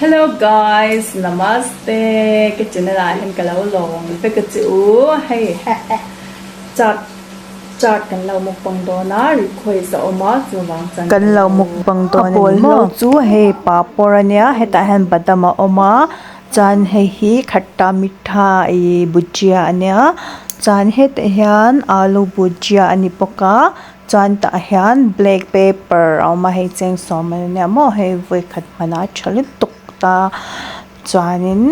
Hello guys, namaste. Cái chuyện này là hình cái lâu lồng với cái chữ hay chặt chặt cái lâu một bằng đó nó request ở mà chú vàng chân kan lo mukbang to ni mo chu he paporania heta han badama oma chan he hi khatta mitha e bujia ania chan het hian alu bujia ani poka chan ta hian black pepper oma he cheng som ania mo he voi khat mana chhalip tukta chanin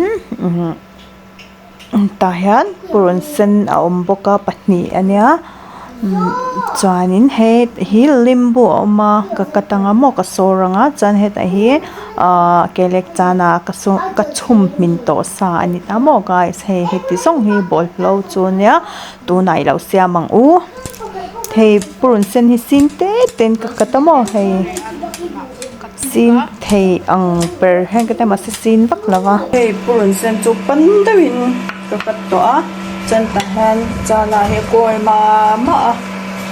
ta hian purun sen a om boka pahni ania chuanin he hi limbu oma ka katanga mo ka soranga chan het a hi kelek chana ka chhum min to sa ani ta mo guys he ti song hi bol lo chunia tu nai lo sia mang u thei purun sen hi sin te ten ka katamo he sin thei ang per hen ka ma sin vak lawa hey purun sen chu pan dawin ka kat to a chan ta han chana he koi ma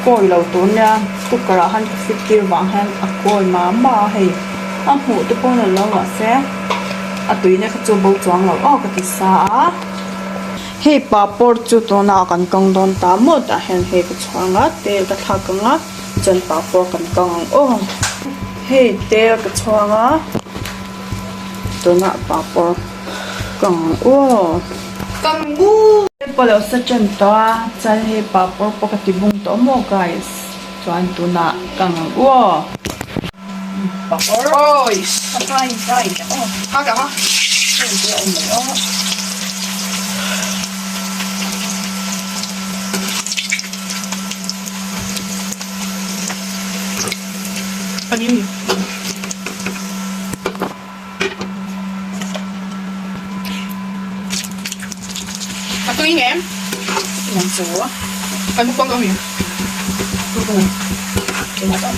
koi lo tu nya tu kara han fikir wang han a koi ma hey am hu tu pon lo wa se a tuine ka chu bo chuang lo o ka ti sa he papor chu to na kan kang don ta mo ta hen he ka chuanga te ka tha kanga chan papor kan kang o he te ka chuanga to na papor kang o kang u palo sa chan to chan he papor pakati bung to mo guys chuan tu na kang o papor oi sai oh ha ka ha Panin. Aku ingin em. Yang semua. Kamu kau kami. Tunggu. Kenapa?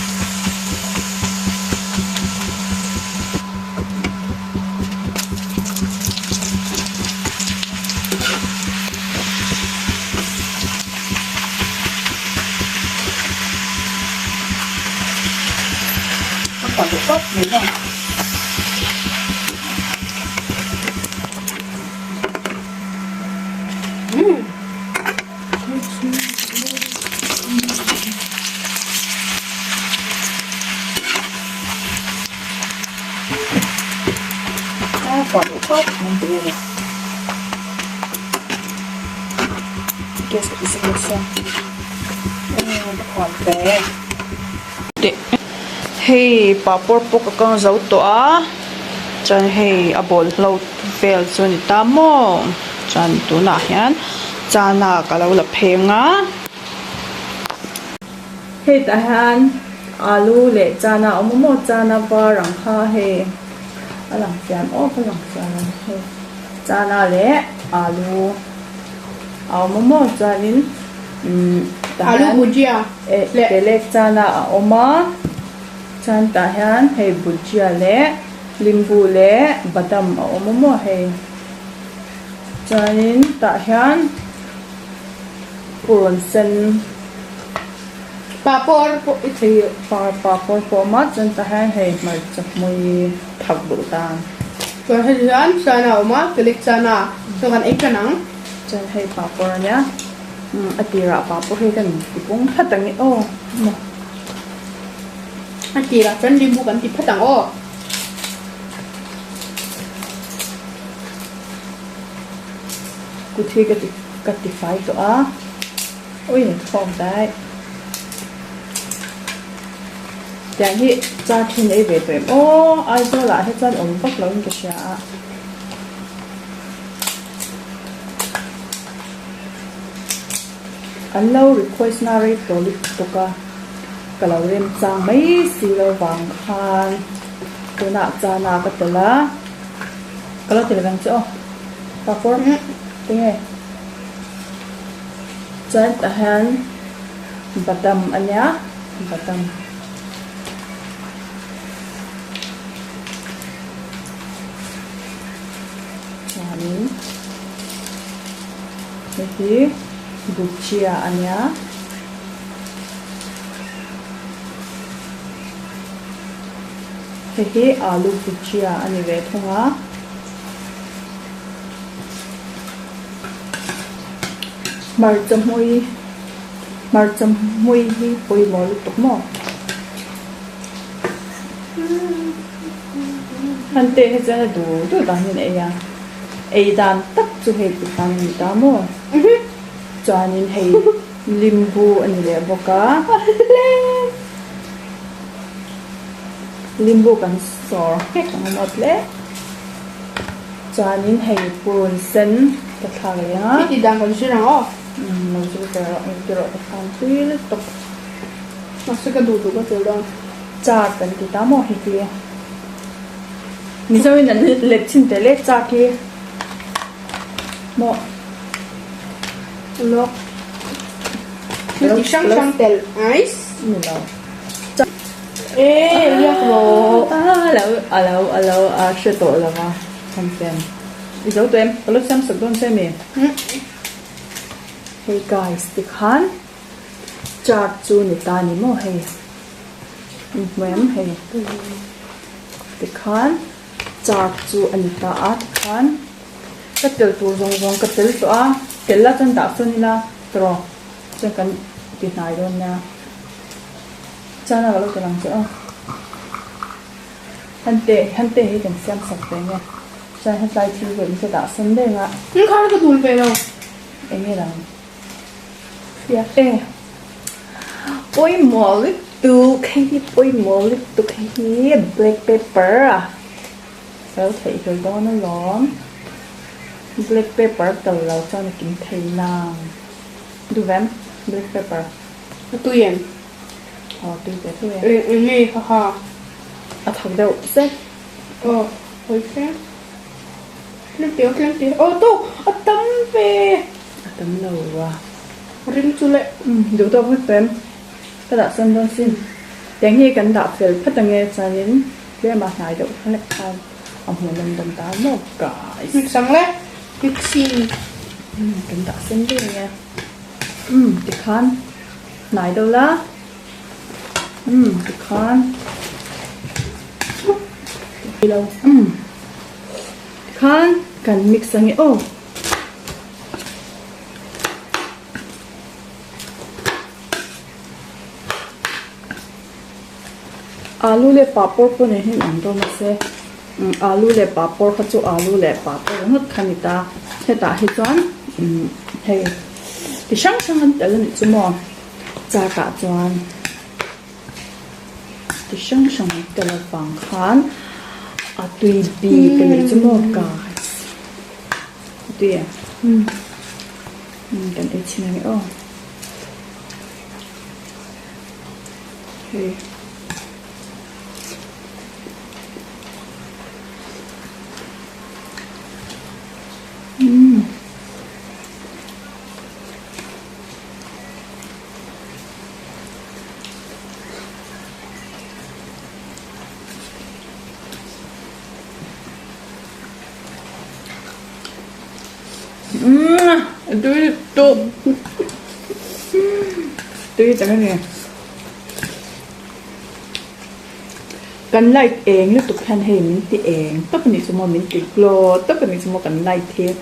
Còn được tốt nữa rồi. Còn được tốt mình tự nhiên. Cái sự sinh lực xem. Còn về. Hey papor poka kang zau to a chan hey abol lo vel chuni tamo chan tu na hian chana kalo la phenga hey ta han alu le chana omomo chana varang kha he alang siam o palang chana he chana le alu omomo chanin alu bhujia le chana oma chan ta hian hei bhujia le limbu le badam a awm hei chuanin tah hian purun sen papor thei papor pawma chan ta hian hei hmarchak mui thak bul tan chuan helian sana oma kelik sana so kan ekanang chan hei papor ania atira papor hei kan tipung thatangi o Aki lah kan limbu kan tipe tang oh. Kuthi kati fai to a oi thom dai yang hi cha thin ei ve ve o ai zo la he chan om pak lo ni sha an lo request na re to lik to ka kalau rem chang mai si lo wang khan tu na cha na ka tela kalau tela bang cho papor tinge chan tahan badam anya badam yani ini bujia anya He alu bhujia ani ve thunga. Marcham mui hi poi mo lu tok mo. Hante he jana du ta hin e ya. E dan tak chu he pi tang ni ta mo. Chanin he limbu ani le boka. Limbu kan sor he kan not le. Chanin he pun sen ta thang ya. Đi đang còn chưa nào? Nó sẽ cái rồi không tùy tục Nó sẽ cái đủ đủ cái kiểu đó. Chaat kan kita mo hiki. Ni sawi nan let chin te le cha ki. Mo Lo. Nó chỉ sang sang tel ice. ni lo. Ê, liệt rồi. Alo sẽ to la ma. Không xem. Đi dấu tụi em, lúc xem sực don xem mi. Hey guys, tikhan. Chaat chu ni ta ni mo hey. Mem hey. Tikhan. Chaat chu ani ta a tikhan. Ka tel tu rong ka tel to a. Tel la chan da so ni la. Tro. Chan kan ti nai don na. Chana ga lo te lang cha. Hante hi kan siam sak te ne. Chan ha sai chi go ni se da san de nga. Nhưng không có đủ về đâu. Em nghe rằng. Yeah. Ê. Ôi mò lít tu cái ôi mò lít tu cái black pepper à. Sao thấy rồi đó nó lón. Black pepper từ lâu cho nó kiếm thấy nàng. Đủ vém black pepper. Tôi em. Tôi biết thôi. Em nghe ha ha. Thật đâu xét. Ok. Lên tiếng. Tu, tấm về. Tấm lâu à. Rim chu lệ. Đủ đâu hết vém. Cái đã sân đơn xin. Tiếng hi cần đạp phèl phát tăng nghe cho nên để mà xài được hết khai. Ông hồn đầm tá một cái. Sáng lẽ. Xin. Cần đạp sân đi nghe. Thì khan. Này đâu lá. Thì khan. Đi đâu. Khan. Cần mix sang nghe. Alu le papor po ne hin ang do ma se alu le papor kha chu alu le papor ngot khanita heta hi chuan he ti sang an tel ni chu mo cha ka chuan ti sang tel wang khan a tui bi ke ni chu mo ka ti kan e chin ni hey Tôi chẳng nèกันไล่เองหรือตุกแทนเห็นที่เองต้องเป็นสมมติติดโกลต้องเป็นสมมติกันไล่เทป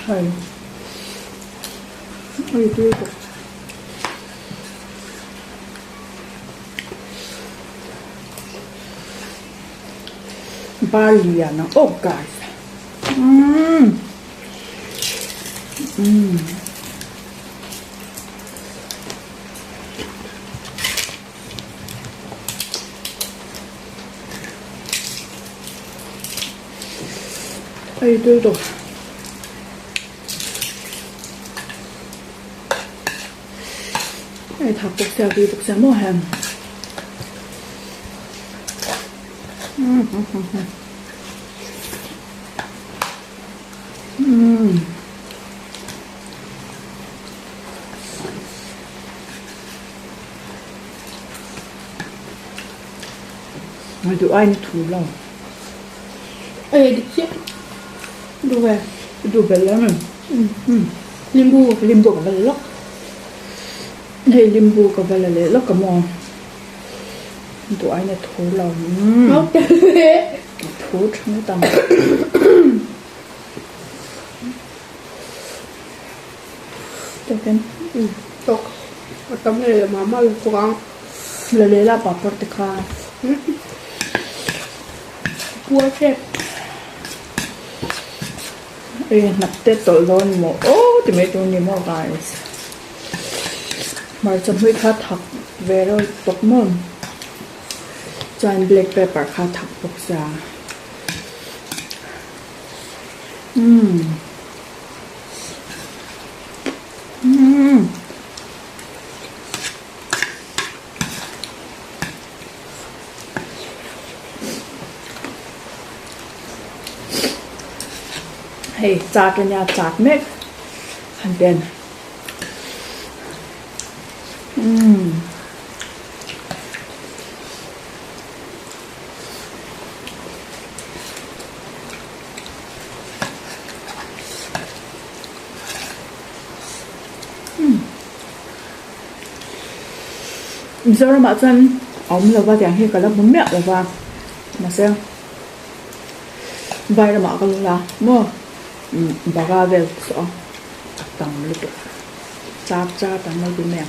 ใช่ไม่ดูกับBaliana. Oh, guys. Ay, ito. Ay, tapos siya mo, hem. Mà tụi ai thủ lâu. Ê, đi chứ. Đồ về. Tụi bé lắm rồi. Limbu. Limbu cả lóc. Này limbu cả lóc cả mò. Tụi ai thủ lâu. Ok. Thủ trong tầm. Cho cái Tok. Atau ni lah mama lu kurang. là bà portaka. Buat chef. Ê, nắp tết tội luôn mồ. Ô, thì mấy tôi nhìn mồ guys. Mà trong huy khá thật về rồi bọc mồm. Cho anh black pepper khá thật bọc ra. Hey, chát cái nhà chát mệt. And then giờ mà chân ông là vào tiếng hi cái là bún mẹ là vào mà xem vai là mà cái là mua baga về so tăng lực chát tăng mấy cái mẹ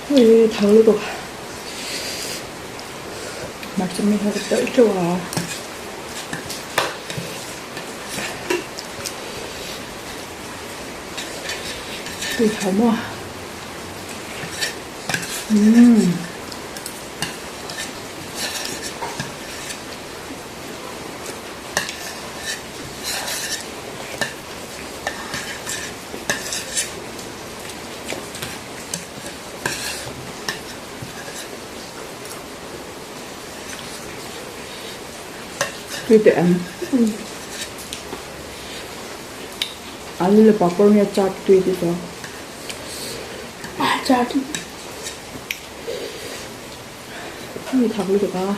ui thấu được mà cho mình hơi tới chỗ à ui thấu mà tùy tiện anh là bảo con nhà chát tùy thì sao Chát. ui thật được à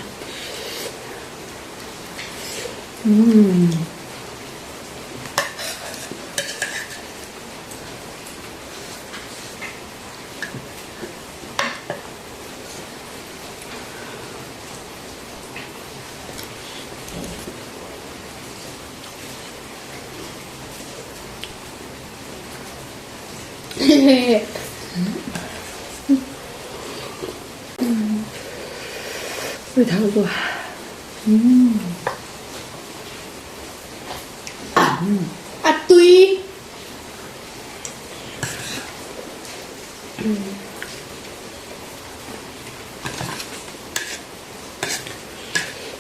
ui thật được Atui.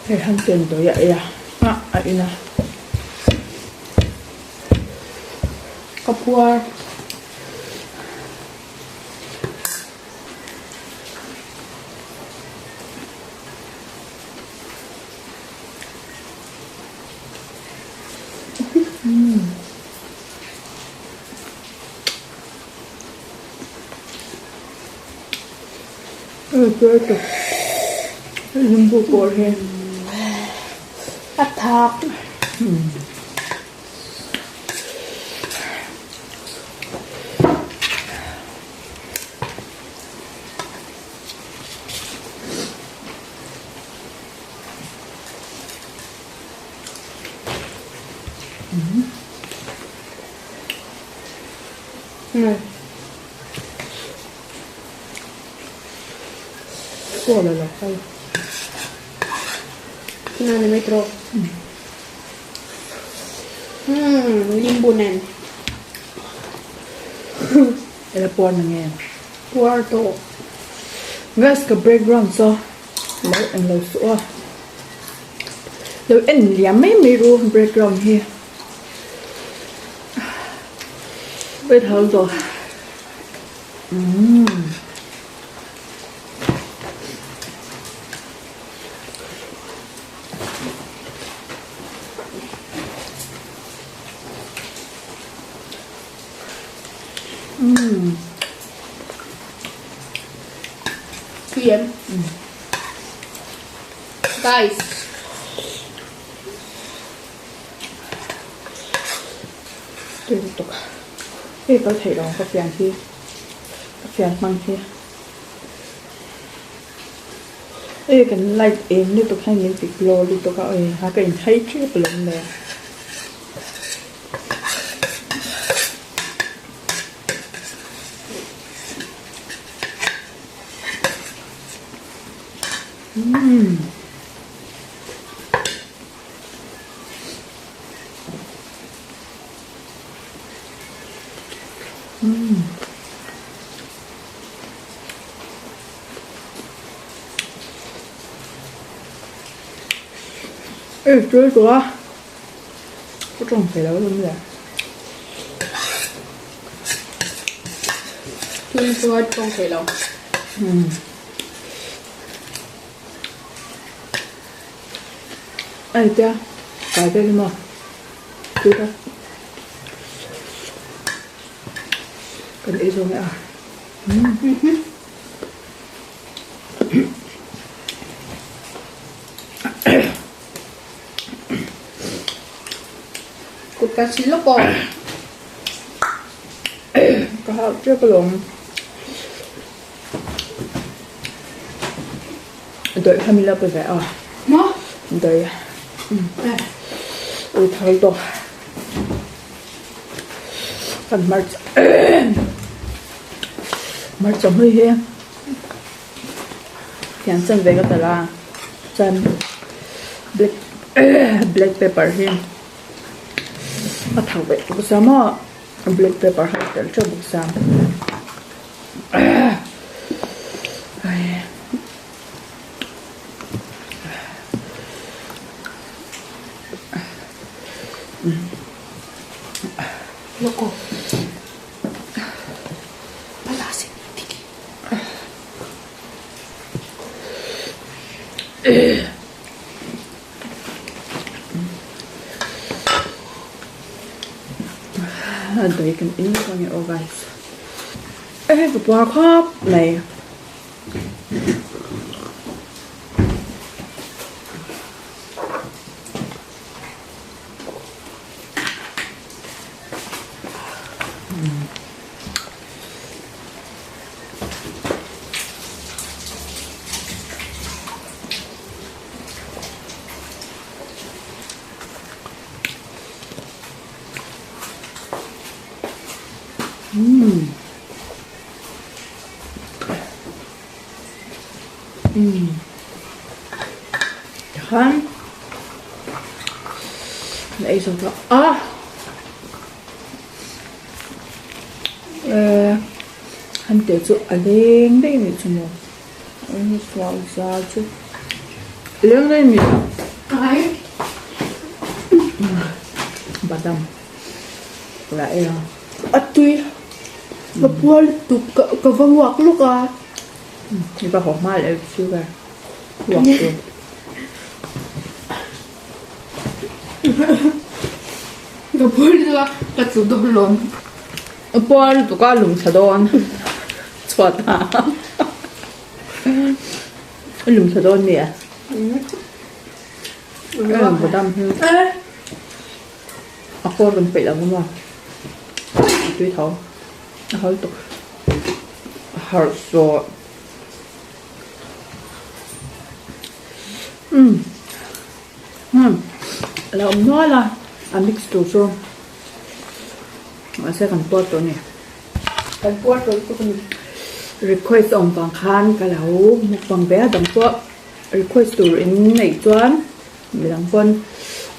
Hey, han tiền tôi vậy à ấy nè Kapua. Tôi được limbu bột hen Atak. Này. Cô là lọc hay Nani metro. Limbu nen. Ela por na nghe. Puerto. Guys ka background so. Lâu anh lâu sữa. Lâu anh liam mấy ru background here. Biết hơn rồi. PM. Guys. Tiếp tục. Ê có thể đó có phiền khi. Có phiền mang khi. Ê cái like em đi tục hay những việc lo đi tục ơi ha cái thấy chứ lần này. Ê chơi quá. Có trồng phải đó luôn rồi. Tui suat không thể đâu. Ê tia. Phải đây mà. Chơi thôi. Cần ý rồi mẹ à. Cút cá chín lốc bò. Có hậu chưa có lộn. Đợi 25 bây giờ à. Nó. Đợi. Ôi thôi rồi. Phần mặt. Mặt chấm hơi hiên. Kén chân về cái là chân black pepper hiên. Mà thằng vậy cũng sao mà black pepper hay tới cho bụng sao. Loco. Palasin. Tiki. Đấy cần ý cho nghe ô guys. Ê cái bò khóc này. Kan Đấy rồi đó. Hắn tiểu trụ ở lên đây này chứ mà. Anh xóa ra chứ. Lên đây mình. Ai? Bà đầm. Lại à. Tuy. Mà bua tụt cả văng hoặc lúc à. Thì bà hỏi mai lại chưa về. Hoặc rồi. Cái bua là cái tụt đồ lồn. Bua tụi con lùng xà đôn. Chọt hả? Lùng xà đôn nè. Lùng bà đầm hơn. Cô cần phải làm không ạ? Tuy thấu. Hơi tục. Hơi sọ. Là ông nói là mix đồ xong. Sẽ cần bớtตัวnày. Cái bua rồi tôi còn Request ông bằng khan cái lão một bằng bé đằng bớt. Request đồ in này choán. Mình làm phân.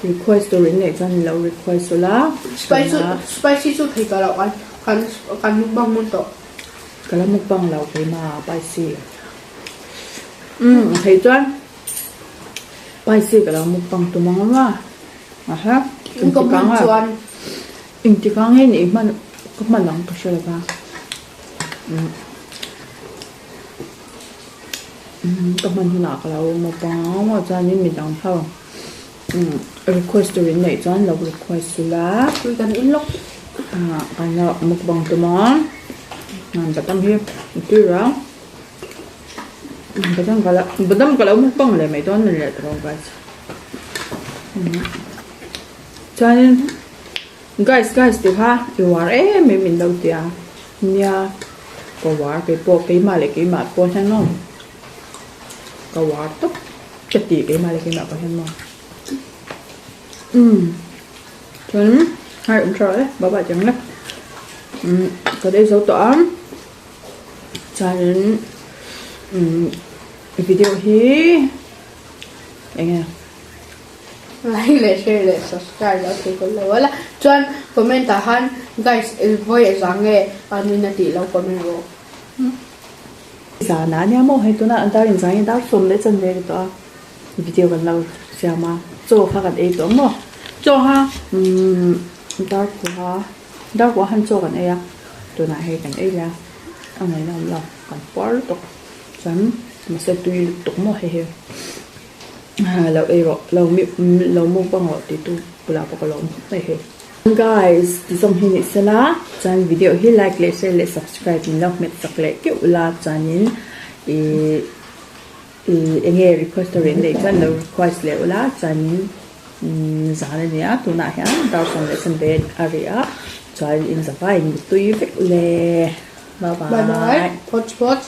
request to rin này chân lâu request là spicy chút thì cả là ăn mukbang muốn to cái là mukbang lâu cái mà spicy thấy chưa spicy cái là mukbang tụi mong mà ha cũng có muốn chọn chỉ có nghe này mà có mà lòng có sao là có mình thì nào cái là mukbang mà cho nên mình đang thâu request to rin này chân lâu request là tôi cần ít lúc cái là mukbang tụi mong làm cho tâm hiệp tuy rằng Badam kalau mukbang le mai don le terong guys. Guys tu ha, you are min đâu tia. Nia có war cái mà lại cái mà po sang non. Có war tốt. Chất tí cái mà lại cái mà po sang non. Cho hai ông trời bảo bà chẳng lắm. Có đây dấu tỏ. Cho nên video hi nghe like share subscribe đó thì còn lâu là chọn comment ta han guys voi rằng nghe anh nên tí lâu comment rồi giờ nãy nha mô hay tôi nói anh ta liền rằng đã xôm lấy chân về đó video còn lâu xem mà cho phát cái ấy đó mà cho ha đã quá hắn cho cái ấy à tôi nói hay cái ấy là ông này làm lâu còn quá tốt chấm mà sẽ tùy tục mà hay lâu ấy rồi lâu mua bằng ngọt thì tôi là bao lâu này hay guys thì xong hình này sẽ là channel video hi like share subscribe mình love met sắc lệ kiểu là channel nghe request đến đây cho lâu request lệ là channel giá này nhá tôi nói ha đào xong lại xem bên area channel in the file tùy việc lệ bye bye poch